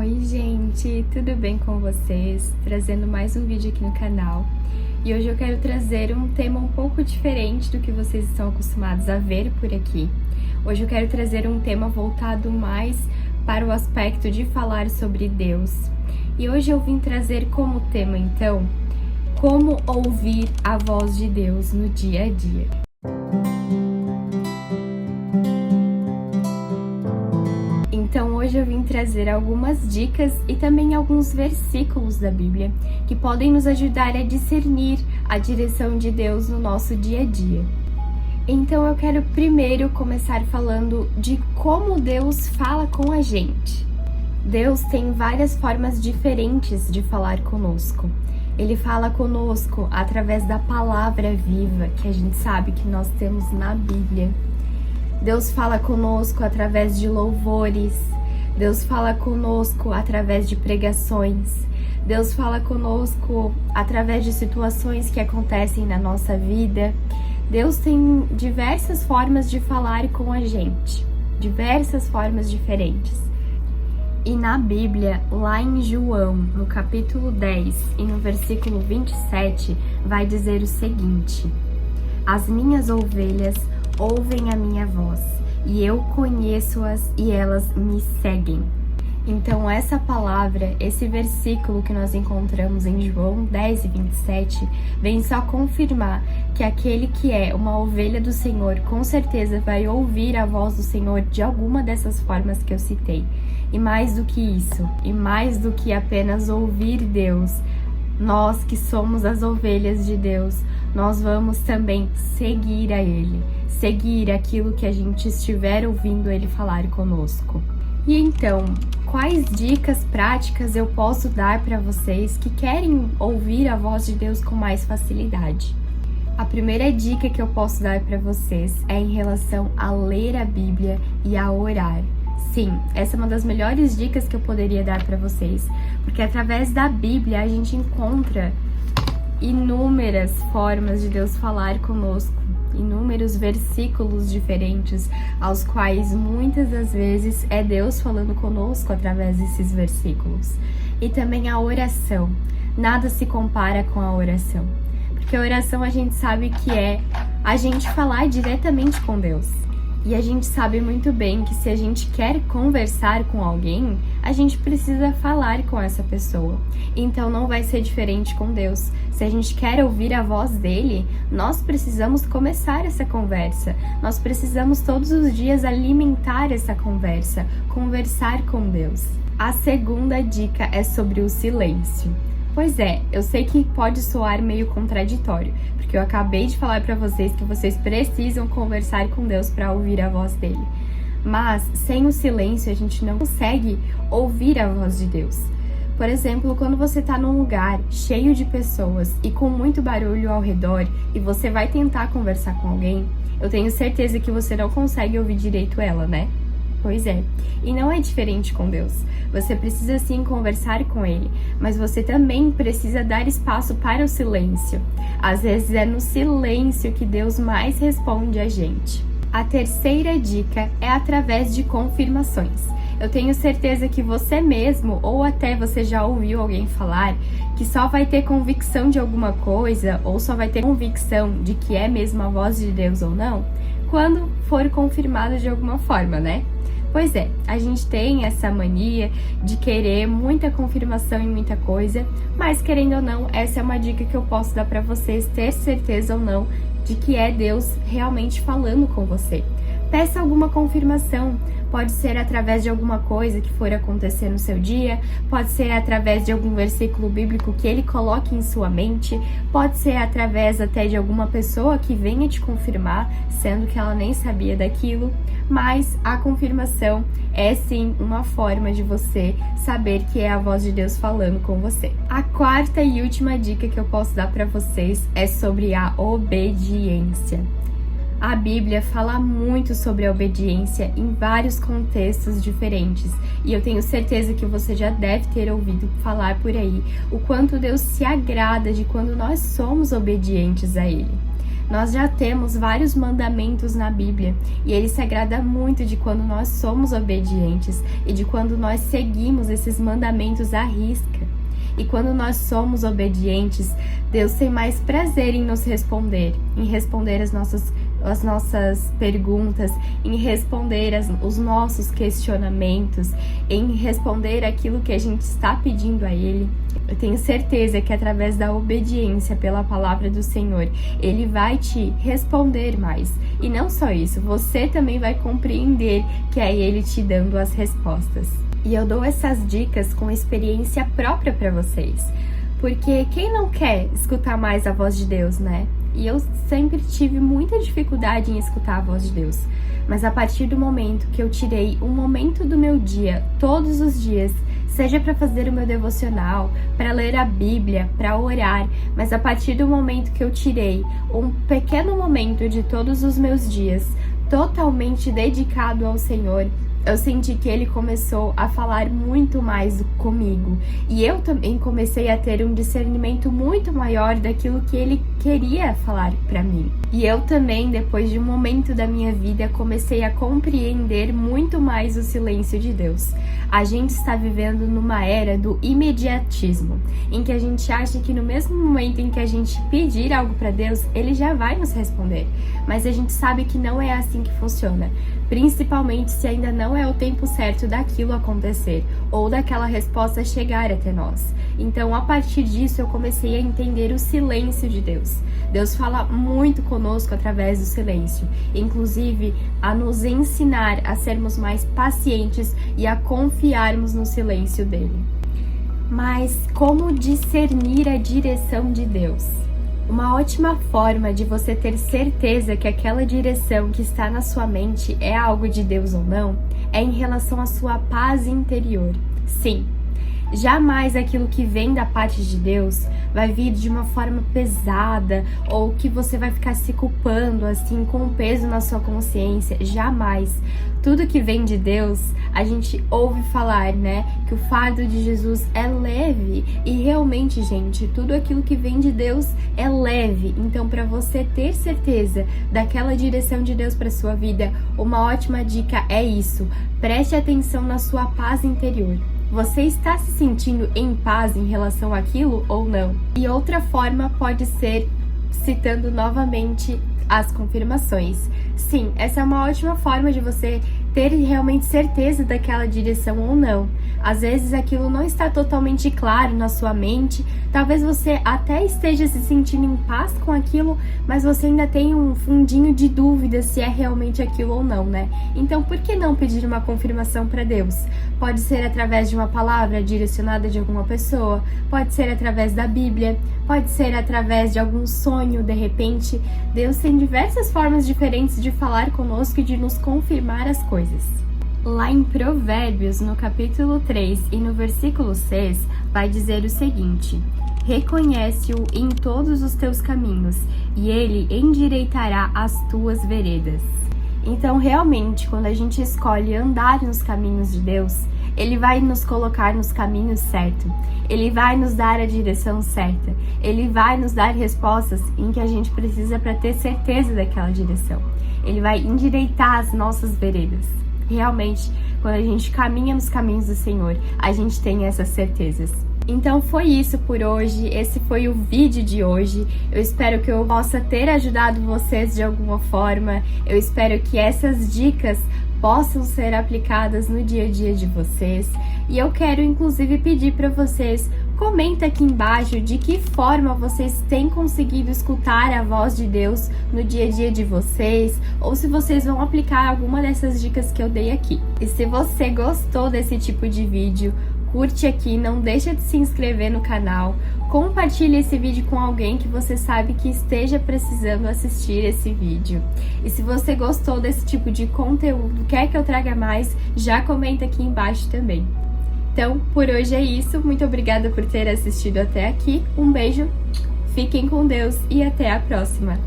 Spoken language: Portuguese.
Oi gente, tudo bem com vocês? Trazendo mais um vídeo aqui no canal. E hoje eu quero trazer um tema um pouco diferente do que vocês estão acostumados a ver por aqui. Hoje eu quero trazer um tema voltado mais para o aspecto de falar sobre Deus. E hoje eu vim trazer como tema, então, como ouvir a voz de Deus no dia a dia. Então hoje eu vim trazer algumas dicas e também alguns versículos da Bíblia que podem nos ajudar a discernir a direção de Deus no nosso dia a dia. Então eu quero primeiro começar falando de como Deus fala com a gente. Deus tem várias formas diferentes de falar conosco. Ele fala conosco através da palavra viva, que a gente sabe que nós temos na Bíblia. Deus fala conosco através de louvores, Deus fala conosco através de pregações, Deus fala conosco através de situações que acontecem na nossa vida. Deus tem diversas formas de falar com a gente, diversas formas diferentes. E na Bíblia, lá em João, no capítulo 10 e no versículo 27, vai dizer o seguinte: as minhas ovelhas ouvem a minha voz, e eu conheço-as e elas me seguem. Então essa palavra, esse versículo que nós encontramos em João 10 e 27, vem só confirmar que aquele que é uma ovelha do Senhor, com certeza vai ouvir a voz do Senhor de alguma dessas formas que eu citei. E mais do que isso, e mais do que apenas ouvir Deus, nós que somos as ovelhas de Deus, nós vamos também seguir a Ele, seguir aquilo que a gente estiver ouvindo Ele falar conosco. E então, quais dicas práticas eu posso dar para vocês que querem ouvir a voz de Deus com mais facilidade? A primeira dica que eu posso dar para vocês é em relação a ler a Bíblia e a orar. Sim, essa é uma das melhores dicas que eu poderia dar para vocês, porque através da Bíblia a gente encontra inúmeras formas de Deus falar conosco, inúmeros versículos diferentes, aos quais muitas das vezes é Deus falando conosco através desses versículos. E também a oração. Nada se compara com a oração, porque a oração a gente sabe que é a gente falar diretamente com Deus. E a gente sabe muito bem que se a gente quer conversar com alguém, a gente precisa falar com essa pessoa. Então não vai ser diferente com Deus. Se a gente quer ouvir a voz dele, nós precisamos começar essa conversa. Nós precisamos todos os dias alimentar essa conversa, conversar com Deus. A segunda dica é sobre o silêncio. Pois é, eu sei que pode soar meio contraditório, porque eu acabei de falar para vocês que vocês precisam conversar com Deus para ouvir a voz dele. Mas sem o silêncio a gente não consegue ouvir a voz de Deus. Por exemplo, quando você está num lugar cheio de pessoas e com muito barulho ao redor e você vai tentar conversar com alguém, eu tenho certeza que você não consegue ouvir direito ela, né? Pois é, e não é diferente com Deus. Você precisa sim conversar com Ele, mas você também precisa dar espaço para o silêncio. Às vezes é no silêncio que Deus mais responde a gente. A terceira dica é através de confirmações. Eu tenho certeza que você mesmo, ou até você já ouviu alguém falar, que só vai ter convicção de alguma coisa, ou só vai ter convicção de que é mesmo a voz de Deus ou não, quando for confirmado de alguma forma, né? Pois é, a gente tem essa mania de querer muita confirmação em muita coisa, mas querendo ou não, essa é uma dica que eu posso dar para vocês ter certeza ou não de que é Deus realmente falando com você. Peça alguma confirmação, pode ser através de alguma coisa que for acontecer no seu dia, pode ser através de algum versículo bíblico que ele coloque em sua mente, pode ser através até de alguma pessoa que venha te confirmar, sendo que ela nem sabia daquilo, mas a confirmação é sim uma forma de você saber que é a voz de Deus falando com você. A quarta e última dica que eu posso dar para vocês é sobre a obediência. A Bíblia fala muito sobre a obediência em vários contextos diferentes, e eu tenho certeza que você já deve ter ouvido falar por aí o quanto Deus se agrada de quando nós somos obedientes a Ele. Nós já temos vários mandamentos na Bíblia e ele se agrada muito de quando nós somos obedientes e de quando nós seguimos esses mandamentos à risca. E quando nós somos obedientes, Deus tem mais prazer em nos responder, em responder as nossas perguntas, em responder os nossos questionamentos, em responder aquilo que a gente está pedindo a Ele. Eu tenho certeza que através da obediência pela palavra do Senhor, Ele vai te responder mais. E não só isso, você também vai compreender que é Ele te dando as respostas. E eu dou essas dicas com experiência própria para vocês, porque quem não quer escutar mais a voz de Deus, né? E eu sempre tive muita dificuldade em escutar a voz de Deus. Mas a partir do momento que eu tirei um momento do meu dia, todos os dias, seja para fazer o meu devocional, para ler a Bíblia, para orar, mas a partir do momento que eu tirei um pequeno momento de todos os meus dias, totalmente dedicado ao Senhor, eu senti que Ele começou a falar muito mais comigo. E eu também comecei a ter um discernimento muito maior daquilo que Ele queria falar para mim. E eu também, depois de um momento da minha vida, comecei a compreender muito mais o silêncio de Deus. A gente está vivendo numa era do imediatismo, em que a gente acha que no mesmo momento em que a gente pedir algo para Deus, Ele já vai nos responder. Mas a gente sabe que não é assim que funciona. Principalmente se ainda não é o tempo certo daquilo acontecer ou daquela resposta chegar até nós. Então, a partir disso, eu comecei a entender o silêncio de Deus. Deus fala muito conosco através do silêncio, inclusive a nos ensinar a sermos mais pacientes e a confiarmos no silêncio dele. Mas como discernir a direção de Deus? Uma ótima forma de você ter certeza que aquela direção que está na sua mente é algo de Deus ou não, é em relação à sua paz interior. Sim, jamais aquilo que vem da parte de Deus vai vir de uma forma pesada ou que você vai ficar se culpando assim com um peso na sua consciência. Jamais. Tudo que vem de Deus, a gente ouve falar, né? Que o fardo de Jesus é leve. E realmente, gente, tudo aquilo que vem de Deus é leve. Então, para você ter certeza daquela direção de Deus para sua vida, uma ótima dica é isso. Preste atenção na sua paz interior. Você está se sentindo em paz em relação àquilo ou não? E outra forma pode ser citando novamente as confirmações. Sim, essa é uma ótima forma de você ter realmente certeza daquela direção ou não. Às vezes aquilo não está totalmente claro na sua mente, talvez você até esteja se sentindo em paz com aquilo, mas você ainda tem um fundinho de dúvida se é realmente aquilo ou não, né? Então, por que não pedir uma confirmação para Deus? Pode ser através de uma palavra direcionada de alguma pessoa, pode ser através da Bíblia, pode ser através de algum sonho, de repente. Deus tem diversas formas diferentes de falar conosco e de nos confirmar as coisas. Lá em Provérbios, no capítulo 3 e no versículo 6, vai dizer o seguinte: reconhece-o em todos os teus caminhos, e ele endireitará as tuas veredas. Então, realmente, quando a gente escolhe andar nos caminhos de Deus, Ele vai nos colocar nos caminhos certos. Ele vai nos dar a direção certa. Ele vai nos dar respostas em que a gente precisa para ter certeza daquela direção. Ele vai endireitar as nossas veredas. Realmente, quando a gente caminha nos caminhos do Senhor, a gente tem essas certezas. Então foi isso por hoje, esse foi o vídeo de hoje. Eu espero que eu possa ter ajudado vocês de alguma forma. Eu espero que essas dicas possam ser aplicadas no dia a dia de vocês. E eu quero inclusive pedir para vocês, comenta aqui embaixo de que forma vocês têm conseguido escutar a voz de Deus no dia a dia de vocês, ou se vocês vão aplicar alguma dessas dicas que eu dei aqui. E se você gostou desse tipo de vídeo, curte aqui, não deixa de se inscrever no canal, compartilhe esse vídeo com alguém que você sabe que esteja precisando assistir esse vídeo. E se você gostou desse tipo de conteúdo, quer que eu traga mais, já comenta aqui embaixo também. Então, por hoje é isso, muito obrigada por ter assistido até aqui, um beijo, fiquem com Deus e até a próxima!